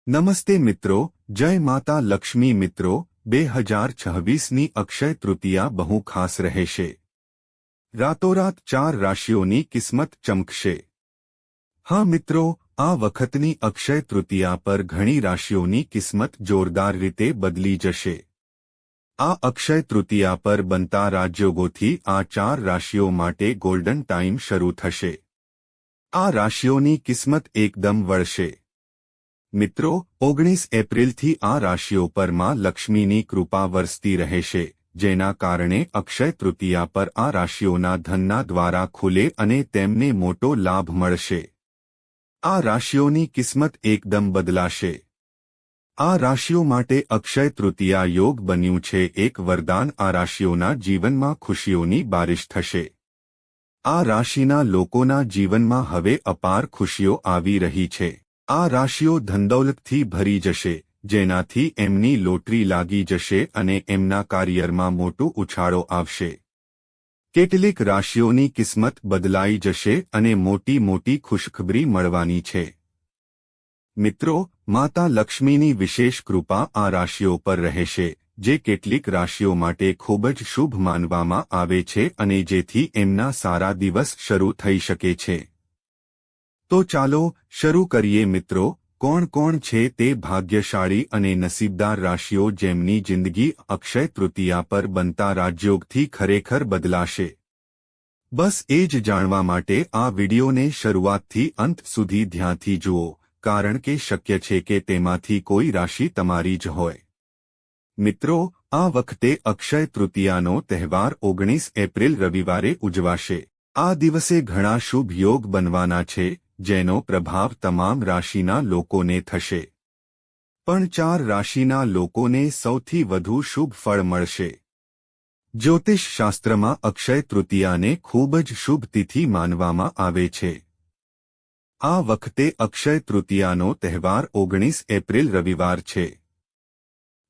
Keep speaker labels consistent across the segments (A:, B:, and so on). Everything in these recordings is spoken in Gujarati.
A: નમસ્તે મિત્રો, જય માતા લક્ષ્મી મિત્રો, 2026ની અક્ષય તૃતીયા બહુ ખાસ રહેશે. રાતોરાત 4 રાશિઓની કિસ્મત ચમકશે. હા મિત્રો, આ વખતની અક્ષય તૃતીયા પર ઘણી રાશિઓની કિસ્મત જોરદાર રીતે બદલી જશે. આ અક્ષય તૃતીયા પર બનતા રાજયોગોથી આ 4 રાશિઓ માટે ગોલ્ડન ટાઈમ શરૂ થશે. આ રાશિઓની કિસ્મત એકદમ વળશે. મિત્રો, 19 એપ્રિલથી આ રાશિઓ પર માં લક્ષ્મીની કૃપા વરસતી રહેશે, જેના કારણે અક્ષય તૃતીયા પર આ રાશિઓના ધનના દ્વારા ખુલે અને તેમને મોટો લાભ મળશે. આ રાશિઓની કિસ્મત એકદમ બદલાશે. આ રાશિઓ માટે અક્ષય તૃતીયા યોગ બન્યું છે એક વરદાન. આ રાશિઓના જીવનમાં ખુશીઓની બારિશ થશે. આ રાશિના લોકોના જીવનમાં હવે અપાર ખુશીઓ આવી રહી છે. આ રાશિઓ ધનદૌલતથી ભરી જશે, જેનાથી એમની લોટરી લાગી જશે અને એમના કારિયરમાં મોટું ઉછાળો આવશે. કેટલીક રાશિઓની કિસ્મત બદલાઈ જશે અને મોટી મોટી ખુશખબરી મળવાની છે. મિત્રો, માતા લક્ષ્મીની વિશેષ કૃપા આ રાશિઓ પર રહેશે, જે કેટલીક રાશિઓ માટે ખૂબ જ શુભ માનવામાં આવે છે અને જેથી એમના સારા દિવસ શરૂ થઈ શકે છે. તો ચાલો શરૂ કરીએ મિત્રો. કોણ કોણ છે તે ભાગ્યશાળી અને નસીબદાર રાશિઓ જેમની જિંદગી અક્ષય તૃતીયા પર બનતા રાજયોગથી ખરેખર બદલાશે? બસ એ જ જાણવા માટે આ વિડિયોને શરૂઆતથી અંત સુધી ધ્યાનથી જુઓ, કારણ કે શક્ય છે કે તેમાંથી કોઈ રાશિ તમારી જ હોય. મિત્રો, આ વખતે અક્ષય તૃતીયાનો તહેવાર 19 એપ્રિલ રવિવારે ઉજવાશે. આ દિવસે ઘણા શુભ યોગ બનવાના છે, જેનો પ્રભાવ તમામ રાશિના લોકોને થશે. પણ 4 રાશિના લોકોને સૌથી વધુ શુભ ફળ મળશે. જ્યોતિષ શાસ્ત્રમાં અક્ષય તૃતીયાને ખૂબ જ શુભ તિથિ માનવામાં આવે છે. આ વખતે અક્ષય તૃતીયાનો તહેવાર 19 એપ્રિલ રવિવાર છે.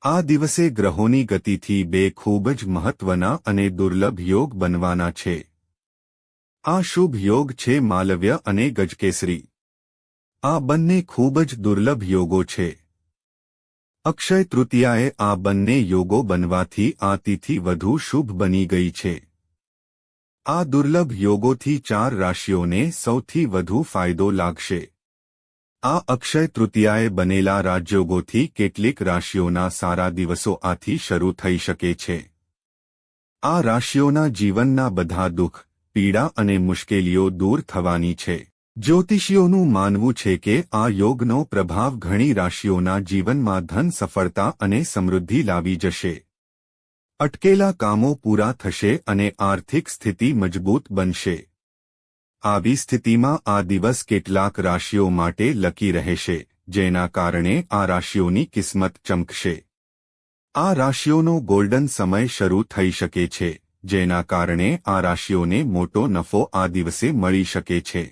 A: આ દિવસે ગ્રહોની ગતિથી 2 ખૂબ જ મહત્વના અને દુર્લભ યોગ બનવાના છે. આ શુભ યોગ છે માલવ્ય અને ગજકેસરી. આ બંને ખૂબ જ દુર્લભ યોગો છે. અક્ષય તૃતીયાએ આ બંને યોગો બનવાથી આ તિથિ વધુ શુભ બની ગઈ છે. આ દુર્લભ યોગોથી 4 રાશિઓને સૌથી વધુ ફાયદો લાગશે. આ અક્ષય તૃતીયાએ બનેલા રાજયોગોથી કેટલીક રાશિઓના સારા દિવસો આથી શરૂ થઈ શકે છે. આ રાશિઓના જીવનના બધા દુઃખ, પીડા અને મુશ્કેલીઓ દૂર થવાની છે. જ્યોતિષીઓનું માનવું છે કે આ યોગનો પ્રભાવ ઘણી રાશિઓના જીવનમાં ધન, સફળતા અને સમૃદ્ધિ લાવી જશે. અટકેલા કામો પૂરા થશે અને આર્થિક સ્થિતિ મજબૂત બનશે. આવી સ્થિતિમાં આ દિવસ કેટલાક રાશિઓ માટે લકી રહેશે, જેના કારણે આ રાશિઓની કિસ્મત ચમકશે. આ રાશિઓનો ગોલ્ડન સમય શરૂ થઈ શકે છે, જેના કારણે આ રાશિઓને મોટો નફો આ દિવસે મળી શકે છે.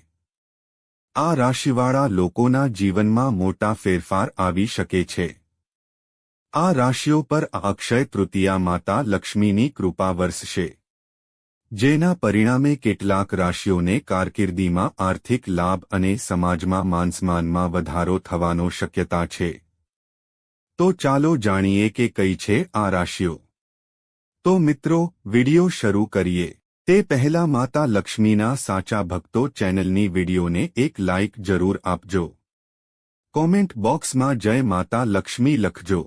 A: આ રાશિવાળા લોકોના જીવનમાં મોટા ફેરફાર આવી શકે છે. આ રાશિઓ પર અક્ષય તૃતીયા માતા લક્ષ્મીની કૃપા વરસશે, જેના પરિણામે કેટલાક રાશિઓને કારકિર્દીમાં આર્થિક લાભ અને સમાજમાં માનસન્માનમાં વધારો થવાનો શક્યતા છે. તો ચાલો જાણીએ કે કઈ છે આ રાશિઓ. તો મિત્રો, વિડિયો શરૂ કરીએ તે પહેલા માતા લક્ષ્મીના સાચા ભક્તો ચેનલની વિડિયોને એક લાઇક જરૂર આપજો. કોમેન્ટ બોક્સમાં જય માતા લક્ષ્મી લખજો,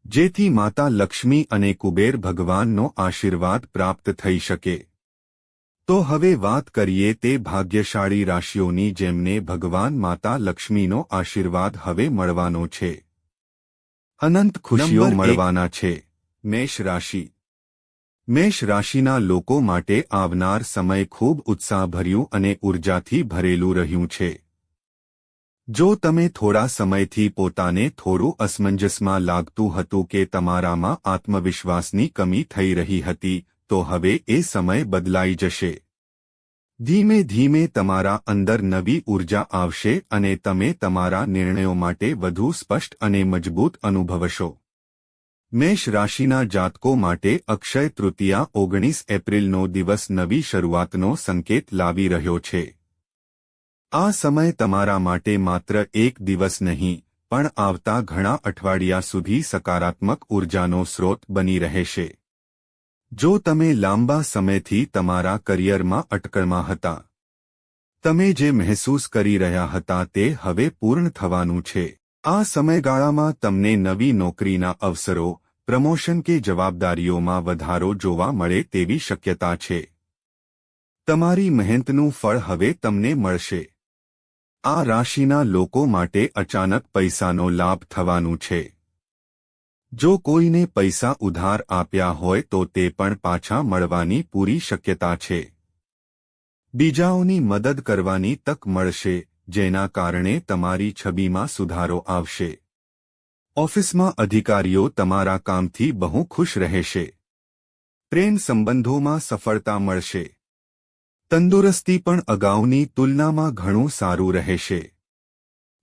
A: જેથી માતા લક્ષ્મી અને કુબેર ભગવાનનો આશીર્વાદ પ્રાપ્ત થઈ શકે. તો હવે વાત કરીએ તે ભાગ્યશાળી રાશિઓની જેમને ભગવાન માતા લક્ષ્મીનો આશીર્વાદ હવે મળવાનો છે. અનંત ખુશીઓ મળવાના છે. મેષ રાશિ. મેષ રાશિના લોકો માટે આવનાર સમય ખૂબ ઉત્સાહભર્યું અને ઉર્જાથી ભરેલું રહ્યું છે. જો તમે થોડા સમયથી પોતાને થોડું અસમંજસમાં લાગતું હતું કે તમારામાં આત્મવિશ્વાસની કમી થઈ રહી હતી, તો હવે એ સમય બદલાઈ જશે. ધીમે ધીમે તમારા અંદર નવી ઉર્જા આવશે અને તમે તમારા નિર્ણયો માટે વધુ સ્પષ્ટ અને મજબૂત અનુભવશો. મેષ રાશિના જાતકો માટે અક્ષય તૃતીયા 19 એપ્રિલનો દિવસ નવી શરૂઆતનો સંકેત લાવી રહ્યો છે. આ સમય તમારા માટે માત્ર એક દિવસ નહીં, પણ આવતા ઘણા અઠવાડિયા સુધી સકારાત્મક ઉર્જાનો સ્રોત બની રહેશે. જો તમે લાંબા સમયથી તમારા કરિયરમાં અટકળમાં હતા, તમે જે મહેસૂસ કરી રહ્યા હતા તે હવે પૂર્ણ થવાનું છે. આ સમયગાળામાં તમને નવી નોકરીના અવસરો, પ્રમોશન કે જવાબદારીઓમાં વધારો જોવા મળે તેવી શક્યતા છે. તમારી મહેનતનું ફળ હવે તમને મળશે. આ રાશિના લોકો માટે અચાનક પૈસાનો લાભ થવાનું છે. જો કોઈને પૈસા ઉધાર આપ્યા હોય તો તે પણ પાછા મળવાની પૂરી શક્યતા છે. બીજાઓની મદદ કરવાની તક મળશે, જેના કારણે તમારી છબીમાં સુધારો આવશે. ઓફિસમાં અધિકારીઓ તમારા કામથી બહુ ખુશ રહેશે. પ્રેમ સંબંધોમાં સફળતા મળશે. તંદુરસ્તી પણ અગાઉની તુલનામાં ઘણું સારું રહેશે.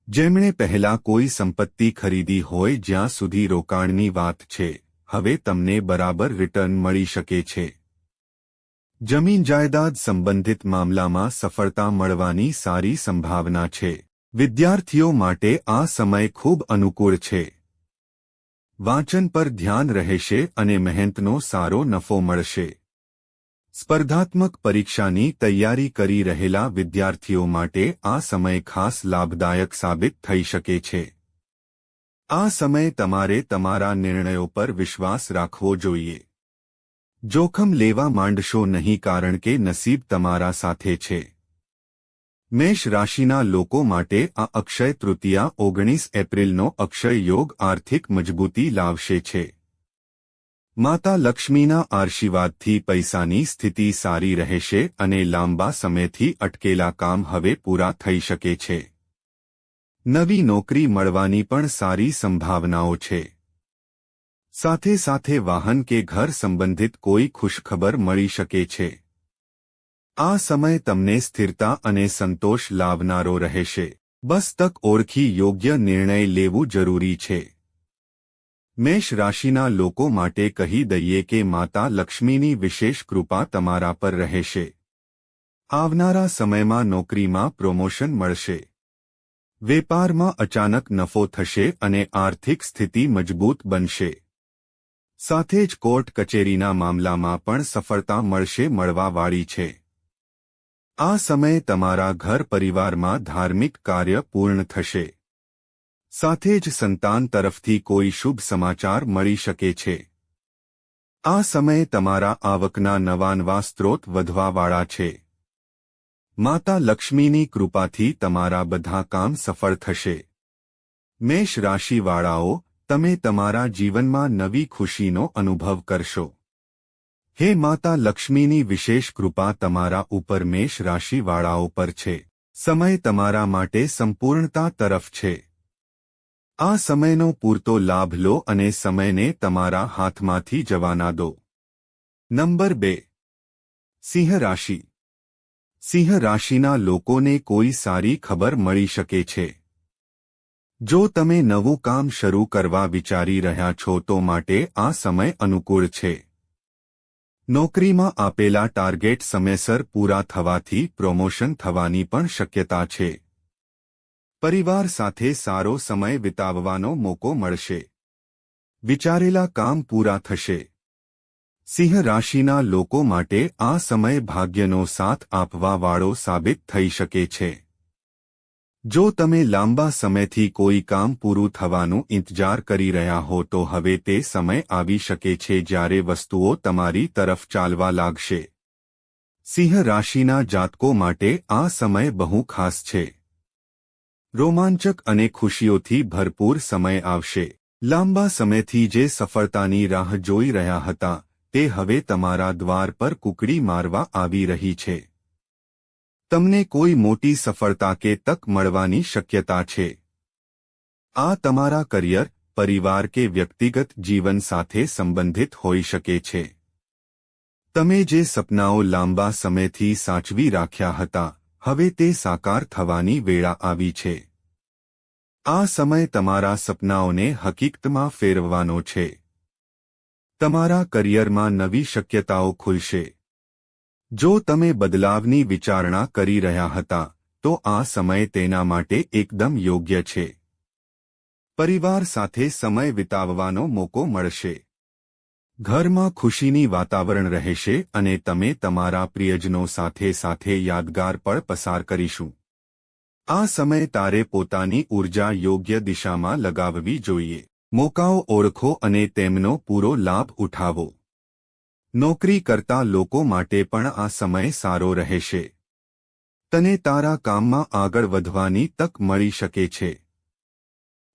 A: જેમણે પહેલા કોઈ સંપત્તિ ખરીદી હોય જ્યાં સુધી રોકાણની વાત છે, હવે તમને બરાબર રિટર્ન મળી શકે છે. જમીન જાયદાદ સંબંધિત મામલામાં સફળતા મળવાની સારી સંભાવના છે. વિદ્યાર્થીઓ માટે આ સમય ખૂબ અનુકૂળ છે. વાંચન પર ધ્યાન રહેશે અને મહેનતનો સારો નફો મળશે. સ્પર્ધાત્મક પરીક્ષાની તૈયારી કરી રહેલા વિદ્યાર્થીઓ માટે આ સમય ખાસ લાભદાયક સાબિત થઈ શકે છે. આ સમયે તમારે તમારા નિર્ણયો પર વિશ્વાસ રાખવો જોઈએ. જોખમ લેવા માંડશો નહીં કારણ કે નસીબ તમારા સાથે છે. મેષ રાશિના લોકો માટે આ અક્ષય તૃતીયા 19 એપ્રિલનો અક્ષય યોગ આર્થિક મજબૂતી લાવશે છે. માતા લક્ષ્મીના આશીર્વાદથી પૈસાની સ્થિતિ સારી રહેશે અને લાંબા સમયથી અટકેલા કામ હવે પૂરા થઈ શકે છે. નવી નોકરી મળવાની પણ સારી સંભાવનાઓ છે. સાથે સાથે વાહન કે ઘર સંબંધિત કોઈ ખુશખબર મળી શકે છે. આ સમય તમને સ્થિરતા અને સંતોષ લાવનારો રહેશે. બસ તક ઓળખી યોગ્ય નિર્ણય લેવું જરૂરી છે. મેષ રાશિના લોકો માટે કહી દઈએ કે માતા લક્ષ્મીની વિશેષ કૃપા તમારા પર રહેશે. આવનારા સમયમાં નોકરીમાં પ્રમોશન મળશે. વેપારમાં અચાનક નફો થશે અને આર્થિક સ્થિતિ મજબૂત બનશે. સાથે જ કોર્ટ કચેરીના મામલામાં પણ સફળતા મળવાવાળી છે. આ સમયે તમારા ઘર પરિવારમાં ધાર્મિક કાર્ય પૂર્ણ થશે. સાથે જ સંતાન તરફથી કોઈ શુભ સમાચાર મળી શકે છે. આ સમયે તમારા આવકના નવા સ્ત્રોત વધવાવાળા છે. માતા લક્ષ્મીની કૃપાથી તમારા બધા કામ સફળ થશે. મેષ રાશિવાળાઓ, તમે તમારા જીવનમાં નવી ખુશીનો અનુભવ કરશો. હે માતા લક્ષ્મીની વિશેષ કૃપા તમારા ઉપર મેષ રાશિવાળાઓ પર છે. સમય તમારા માટે સંપૂર્ણતા તરફ છે. આ સમયનો પૂરતો લાભ લો અને સમયને તમારા હાથમાંથી જવા દો. નંબર 2. સિંહ રાશિ. સિંહ રાશિના લોકોને કોઈ સારી ખબર મળી શકે છે. જો તમે નવું કામ શરૂ કરવા વિચારી રહ્યા છો તો માટે આ સમય અનુકૂળ છે. નોકરીમાં આપેલા ટાર્ગેટ સમયસર પૂરા થવાથી પ્રમોશન થવાની પણ શક્યતા છે. પરિવાર સાથે સારો સમય વિતાવવાનો મોકો મળશે. વિચારેલા કામ પૂરા થશે. સિંહ રાશિના લોકો માટે આ સમય ભાગ્યનો સાથ આપવાવાળો સાબિત થઈ શકે છે. જો તમે લાંબા સમયથી કોઈ કામ પૂરું થવાનું ઇંતજાર કરી રહ્યા હો તો હવે તે સમય આવી શકે છે જ્યારે વસ્તુઓ તમારી તરફ ચાલવા લાગશે. સિંહ રાશિના જાતકો માટે આ સમય બહુ ખાસ છે. રોમાંચક અને ખુશીઓથી ભરપૂર સમય આવશે. લાંબા સમયથી જે સફળતાની રાહ જોઈ રહ્યા હતા તે હવે તમારા દ્વાર પર કુકડી મારવા આવી રહી છે. તમને કોઈ મોટી સફળતા કે તક મળવાની શક્યતા છે. આ તમારા કરિયર, પરિવાર કે વ્યક્તિગત જીવન સાથે સંબંધિત હોઈ શકે છે. તમે જે સપનાઓ લાંબા સમયથી સાચવી રાખ્યા હતા, હવે તે સાકાર થવાની વેળા આવી છે. આ સમય તમારા સપનાઓને હકીકતમાં ફેરવવાનો છે. તમારા કરિયરમાં નવી શક્યતાઓ ખુલશે. જો તમે બદલાવની વિચારણા કરી રહ્યા હતા તો આ સમય તેના માટે એકદમ યોગ્ય છે. પરિવાર સાથે સમય વિતાવવાનો મોકો મળશે. ઘરમાં ખુશીની વાતાવરણ રહેશે અને તમે તમારા પ્રિયજનો સાથે યાદગાર પળ પસાર કરીશું. આ સમય તારે પોતાની ઊર્જા યોગ્ય દિશામાં લગાવવી જોઈએ. મોકાઓ ઓળખો અને તેમનો પૂરો લાભ ઉઠાવો. નોકરી કરતા લોકો માટે પણ આ સમય સારો રહેશે. તને તારા કામમાં આગળ વધવાની તક મળી શકે છે.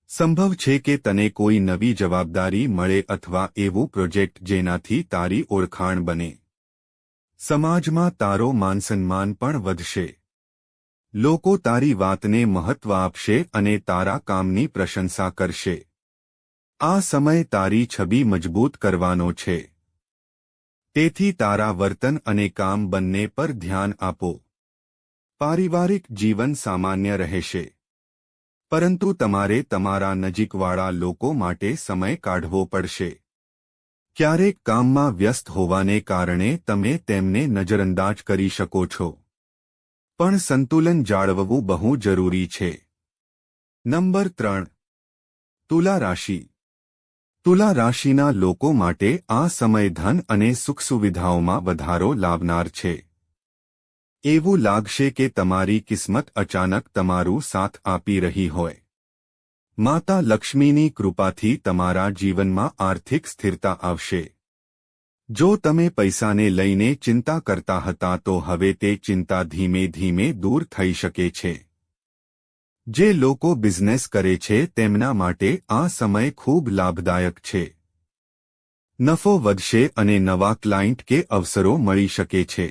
A: સંભવ છે કે તને કોઈ નવી જવાબદારી મળે અથવા એવું પ્રોજેક્ટ જેનાથી તારી ઓળખાણ બને. સમાજમાં તારો માનસન્માન પણ વધશે. લોકો તારી વાતને મહત્વ આપશે અને તારા કામની પ્રશંસા કરશે. આ સમય તારી છબી મજબૂત કરવાનો છે. તેથી તારા વર્તન અને કામ બંને પર ધ્યાન આપો. પારિવારિક જીવન સામાન્ય રહેશે. પરંતુ તમારે તમારા નજીકવાળા લોકો માટે સમય કાઢવો પડશે. ક્યારેક કામમાં વ્યસ્ત હોવાને કારણે તમે તેમને નજરઅંદાજ કરી શકો છો. પણ સંતુલન જાળવવું બહુ જરૂરી છે. નંબર 3. તુલા રાશિ. તુલા રાશિના લોકો માટે આ સમય ધન અને સુખ સુવિધાઓમાં વધારો લાવનાર છે. એવું લાગશે કે તમારી કિસ્મત અચાનક તમારું સાથ આપી રહી હોય. માતા લક્ષ્મીની કૃપાથી તમારા જીવનમાં આર્થિક સ્થિરતા આવશે. જો તમે પૈસાને લઈને ચિંતા કરતા હતા તો હવે તે ચિંતા ધીમે ધીમે દૂર થઈ શકે છે. જે લોકો બિઝનેસ કરે છે તેમના માટે આ સમય ખૂબ લાભદાયક છે. નફો વધશે અને નવા ક્લાયન્ટ કે અવસરો મળી શકે છે.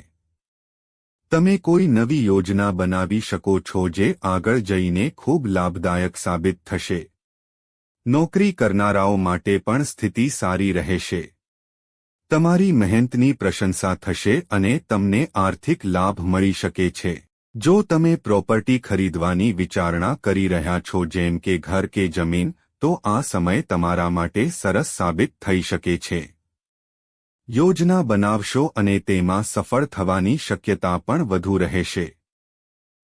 A: તમે કોઈ નવી યોજના બનાવી શકો છો જે આગળ જઈને ખૂબ લાભદાયક સાબિત થશે. નોકરી કરનારાઓ માટે પણ સ્થિતિ સારી રહેશે. તમારી મહેનતની પ્રશંસા થશે અને તમને આર્થિક લાભ મળી શકે છે. જો તમે પ્રોપર્ટી ખરીદવાની વિચારણા કરી રહ્યા છો જેમ કે ઘર કે જમીન, તો આ સમય તમારા માટે સરસ સાબિત થઈ શકે છે. યોજના બનાવશો અને તેમાં સફળ થવાની શક્યતા પણ વધુ રહેશે.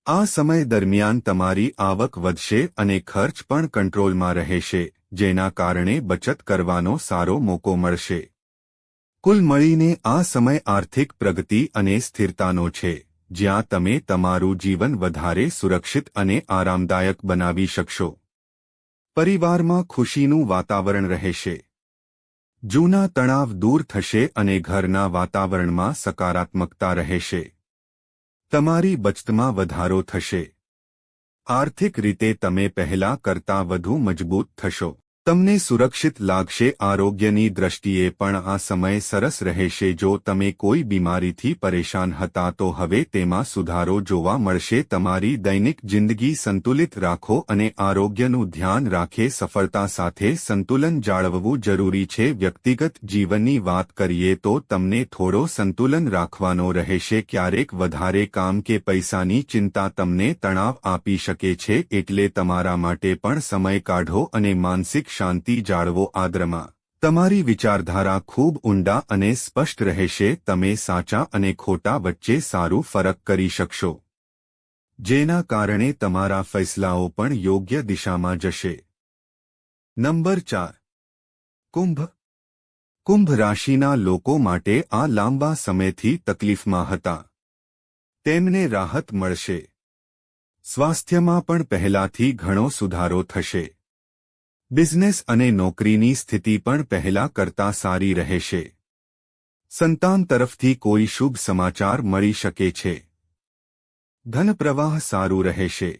A: આ સમય દરમિયાન તમારી આવક વધશે અને ખર્ચ પણ કંટ્રોલમાં રહેશે, જેના કારણે બચત કરવાનો સારો મોકો મળશે. કુલ મળીને આ સમય આર્થિક પ્રગતિ અને સ્થિરતાનો છે, જ્યાં તમે તમારું જીવન વધારે સુરક્ષિત અને આરામદાયક બનાવી શકશો. પરિવારમાં ખુશીનું વાતાવરણ રહેશે. જૂના તણાવ દૂર થશે અને ઘરના વાતાવરણમાં સકારાત્મકતા રહેશે. તમારી બચતમાં વધારો થશે. આર્થિક રીતે તમે પહેલા કરતાં વધુ મજબૂત થશો. તમને સુરક્ષિત લાગશે. આરોગ્યની દ્રષ્ટિએ પણ આ સમય સરસ રહેશે. જો તમે કોઈ બીમારીથી પરેશાન હતા તો હવે તેમાં સુધારો જોવા મળશે. તમારી દૈનિક જિંદગી સંતુલિત રાખો અને આરોગ્યનું ધ્યાન રાખે. સફળતા સાથે સંતુલન જાળવવું જરૂરી છે. વ્યક્તિગત જીવનની વાત કરીએ તો તમને થોડો સંતુલન રાખવાનો રહેશે. ક્યારેક વધારે કામ કે પૈસાની ચિંતા તમને તણાવ આપી શકે છે, એટલે તમારા માટે પણ સમય કાઢો અને માનસિક શાંતિ જાળવો. આદ્રમાં તમારી વિચારધારા ખૂબ ઊંડા અને સ્પષ્ટ રહેશે. તમે સાચા અને ખોટા વચ્ચે સારું ફરક કરી શકશો, જેના કારણે તમારા ફૈસલાઓ પણ યોગ્ય દિશામાં જશે. નંબર 4. કુંભ. કુંભ રાશિના લોકો માટે આ લાંબા સમયથી તકલીફમાં હતા. તેમને રાહત મળશે. સ્વાસ્થ્યમાં પણ પહેલાથી ઘણો સુધારો થશે. બિઝનેસ અને નોકરીની સ્થિતિ પણ પહેલા કરતાં સારી રહેશે. સંતાન તરફથી કોઈ શુભ સમાચાર મળી શકે છે. ધન પ્રવાહ સારું રહેશે.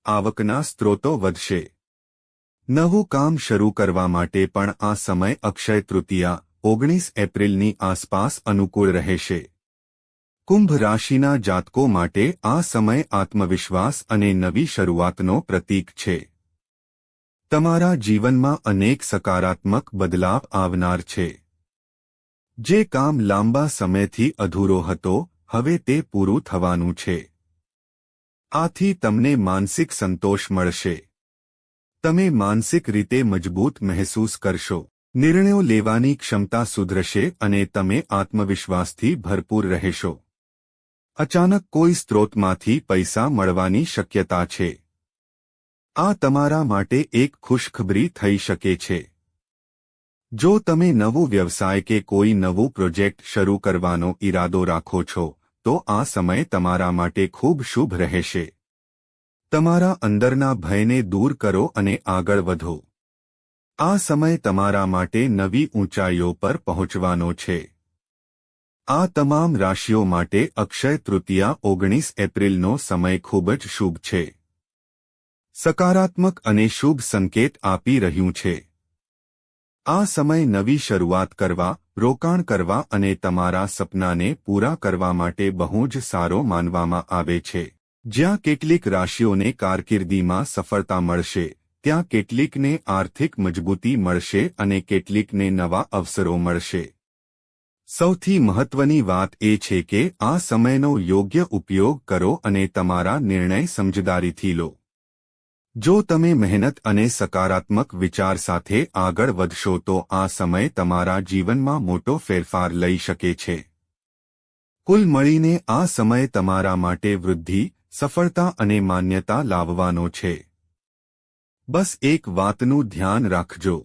A: આવકના સ્ત્રોતો વધશે. નવું કામ શરૂ કરવા માટે પણ આ સમય અક્ષય તૃતીયા 19 એપ્રિલની આસપાસ અનુકૂળ રહેશે. કુંભ રાશિના જાતકો માટે આ સમય આત્મવિશ્વાસ અને નવી શરૂઆતનો પ્રતીક છે. તમારા જીવનમાં અનેક સકારાત્મક બદલાવ આવનાર છે. જે કામ લાંબા સમયથી અધૂરો હતો, હવે તે પૂરું થવાનું છે. આથી તમને માનસિક સંતોષ મળશે. તમે માનસિક રીતે મજબૂત મહેસૂસ કરશો. નિર્ણયો લેવાની ક્ષમતા સુધરશે અને તમે આત્મવિશ્વાસથી ભરપૂર રહેશો. અચાનક કોઈ સ્ત્રોતમાંથી પૈસા મળવાની શક્યતા છે. આ તમારા માટે એક ખુશખબરી થઈ શકે છે. જો તમે નવો વ્યવસાય કે કોઈ નવું પ્રોજેક્ટ શરૂ કરવાનો ઈરાદો રાખો છો તો આ સમય તમારા માટે ખૂબ શુભ રહેશે. તમારા અંદરના ભયને દૂર કરો અને આગળ વધો. આ સમય તમારા માટે નવી ઊંચાઈઓ પર પહોંચવાનો છે. આ તમામ રાશિઓ માટે અક્ષય તૃતીયા 19 એપ્રિલનો સમય ખૂબ જ શુભ છે. સકારાત્મક અને શુભ સંકેત આપી રહ્યું છે. આ સમય નવી શરૂઆત કરવા, રોકાણ કરવા અને તમારા સપનાને પૂરા કરવા માટે બહુ જ સારો માનવામાં આવે છે. જ્યાં કેટલીક રાશિઓને કારકિર્દીમાં સફળતા મળશે, ત્યાં કેટલીકને આર્થિક મજબૂતી મળશે અને કેટલીકને નવા અવસરો મળશે. સૌથી મહત્વની વાત એ છે કે આ સમયનો યોગ્ય ઉપયોગ કરો અને તમારા નિર્ણય સમજદારીથી લો. જો તમે મહેનત અને સકારાત્મક વિચાર સાથે આગળ વધશો તો આ સમય તમારા જીવનમાં મોટો ફેરફાર લઈ શકે છે. કુલ મળીને આ સમય તમારા માટે વૃદ્ધિ, સફળતા અને માન્યતા લાવવાનો છે. બસ એક વાતનું ધ્યાન રાખજો.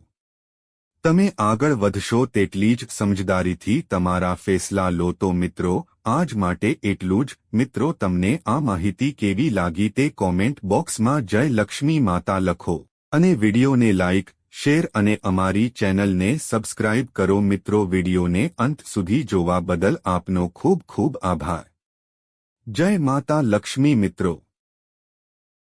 A: તમે આગળ વધશો તેટલી જ સમજદારીથી તમારા ફેસલા લો. તો મિત્રો, આજ માટે એટલું જ. મિત્રો, તમને આ માહિતી કેવી લાગી તે કોમેન્ટ બોક્સમાં જય લક્ષ્મી માતા લખો અને વિડીયોને લાઇક, શેર અને અમારી ચેનલને સબસ્ક્રાઇબ કરો. મિત્રો, વિડીયોને અંત સુધી જોવા બદલ આપનો ખૂબ ખૂબ આભાર. જય માતા લક્ષ્મી. મિત્રો.